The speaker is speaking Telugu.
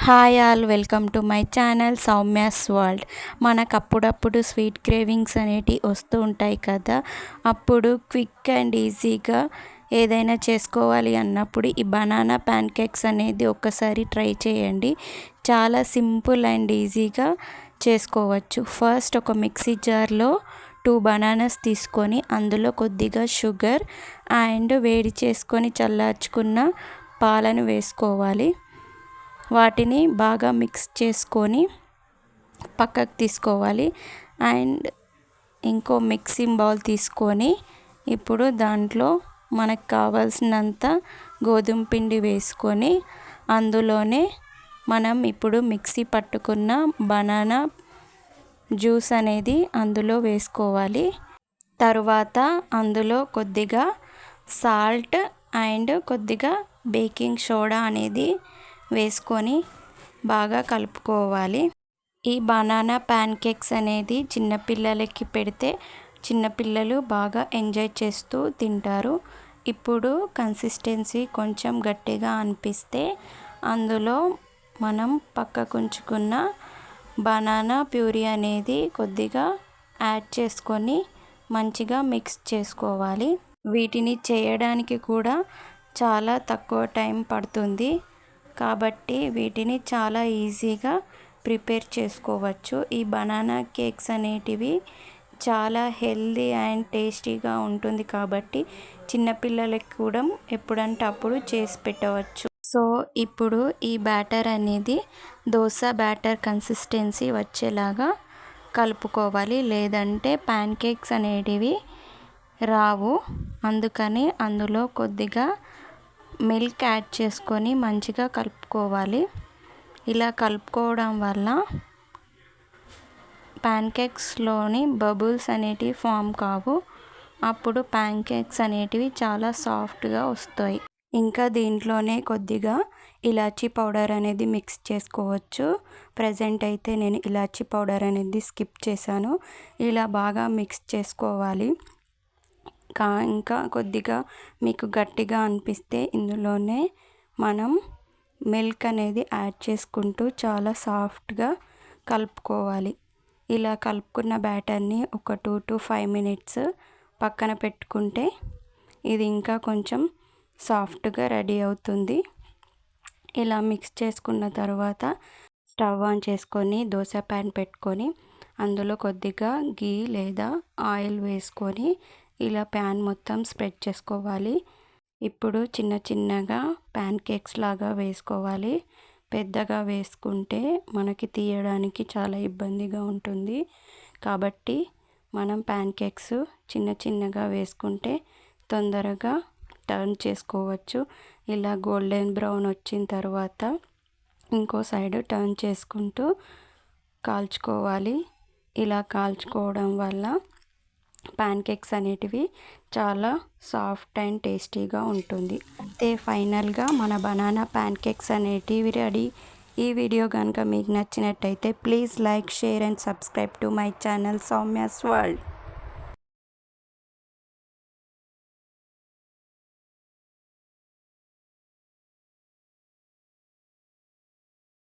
Hi all, welcome to my channel Soumya's world. మనకు అప్పుడప్పుడు స్వీట్ క్రేవింగ్స్ అనేటివి వస్తూ ఉంటాయి కదా. అప్పుడు క్విక్ అండ్ ఈజీగా ఏదైనా చేసుకోవాలి అన్నప్పుడు ఈ బనానా ప్యాన్ కేక్స్ అనేది ఒక్కసారి ట్రై చేయండి. చాలా సింపుల్ అండ్ ఈజీగా చేసుకోవచ్చు. ఫస్ట్ ఒక మిక్సీ జార్లో 2 బనానాస్ తీసుకొని అందులో కొద్దిగా షుగర్ అండ్ వేడి చేసుకొని చల్లార్చుకున్న పాలను వేసుకోవాలి. వాటిని బాగా మిక్స్ చేసుకొని పక్కకు తీసుకోవాలి. అండ్ ఇంకో మిక్సింగ్ బౌల్ తీసుకొని ఇప్పుడు దాంట్లో మనకు కావాల్సినంత గోధుమ పిండి వేసుకొని అందులోనే మనం ఇప్పుడు మిక్సీ పట్టుకున్న బనానా జ్యూస్ అనేది అందులో వేసుకోవాలి. తరువాత అందులో కొద్దిగా సాల్ట్ అండ్ కొద్దిగా బేకింగ్ సోడా అనేది వేసుకొని బాగా కలుపుకోవాలి. ఈ బనానా ప్యాన్ కేక్స్ అనేది చిన్నపిల్లలకి పెడితే చిన్నపిల్లలు బాగా ఎంజాయ్ చేస్తూ తింటారు. ఇప్పుడు కన్సిస్టెన్సీ కొంచెం గట్టిగా అనిపిస్తే అందులో మనం పక్కకుంచుకున్న బనానా ప్యూరీ అనేది కొద్దిగా యాడ్ చేసుకొని మంచిగా మిక్స్ చేసుకోవాలి. వీటిని చేయడానికి కూడా చాలా తక్కువ టైం పడుతుంది కాబట్టి వీటిని చాలా ఈజీగా ప్రిపేర్ చేసుకోవచ్చు. ఈ బనానా కేక్స్ అనేటివి చాలా హెల్దీ అండ్ టేస్టీగా ఉంటుంది కాబట్టి చిన్నపిల్లలకి కూడా ఎప్పుడంటే అప్పుడు చేసి పెట్టవచ్చు. సో ఇప్పుడు ఈ బ్యాటర్ అనేది దోశ బ్యాటర్ కన్సిస్టెన్సీ వచ్చేలాగా కలుపుకోవాలి, లేదంటే ప్యాన్ కేక్స్ అనేటివి రావు. అందుకని అందులో కొద్దిగా మిల్క్ యాడ్ చేసుకొని మంచిగా కలుపుకోవాలి. ఇలా కలుపుకోవడం వల్ల ప్యాన్ కేక్స్లోని బబుల్స్ అనేటివి ఫామ్ కావు. అప్పుడు ప్యాన్ కేక్స్ అనేటివి చాలా సాఫ్ట్గా వస్తాయి. ఇంకా దీంట్లోనే కొద్దిగా ఇలాచీ పౌడర్ అనేది మిక్స్ చేసుకోవచ్చు. ప్రజెంట్ అయితే నేను ఇలాచీ పౌడర్ అనేది స్కిప్ చేశాను. ఇలా బాగా మిక్స్ చేసుకోవాలి. ఇంకా కొద్దిగా మీకు గట్టిగా అనిపిస్తే ఇందులోనే మనం మిల్క్ అనేది యాడ్ చేసుకుంటూ చాలా సాఫ్ట్గా కలుపుకోవాలి. ఇలా కలుపుకున్న బ్యాటర్ని ఒక 2 to 5 minutes పక్కన పెట్టుకుంటే ఇది ఇంకా కొంచెం సాఫ్ట్గా రెడీ అవుతుంది. ఇలా మిక్స్ చేసుకున్న తర్వాత స్టవ్ ఆన్ చేసుకొని దోశ ప్యాన్ పెట్టుకొని అందులో కొద్దిగా గీ లేదా ఆయిల్ వేసుకొని ఇలా ప్యాన్ మొత్తం స్ప్రెడ్ చేసుకోవాలి. ఇప్పుడు చిన్న చిన్నగా ప్యాన్ కేక్స్ లాగా వేసుకోవాలి. పెద్దగా వేసుకుంటే మనకి తీయడానికి చాలా ఇబ్బందిగా ఉంటుంది కాబట్టి మనం ప్యాన్ కేక్స్ చిన్న చిన్నగా వేసుకుంటే తొందరగా టర్న్ చేసుకోవచ్చు. ఇలా గోల్డెన్ బ్రౌన్ వచ్చిన తర్వాత ఇంకో సైడ్ టర్న్ చేసుకుంటూ కాల్చుకోవాలి. ఇలా కాల్చుకోవడం వల్ల ప్యాన్ కేక్స్ అనేటివి చాలా సాఫ్ట్ అండ్ టేస్టీగా ఉంటుంది. అయితే ఫైనల్గా మన బనానా ప్యాన్ కేక్స్ అనేటివి రెడీ. ఈ వీడియో కనుక మీకు నచ్చినట్టయితే please like, share and subscribe to my channel Soumya's world.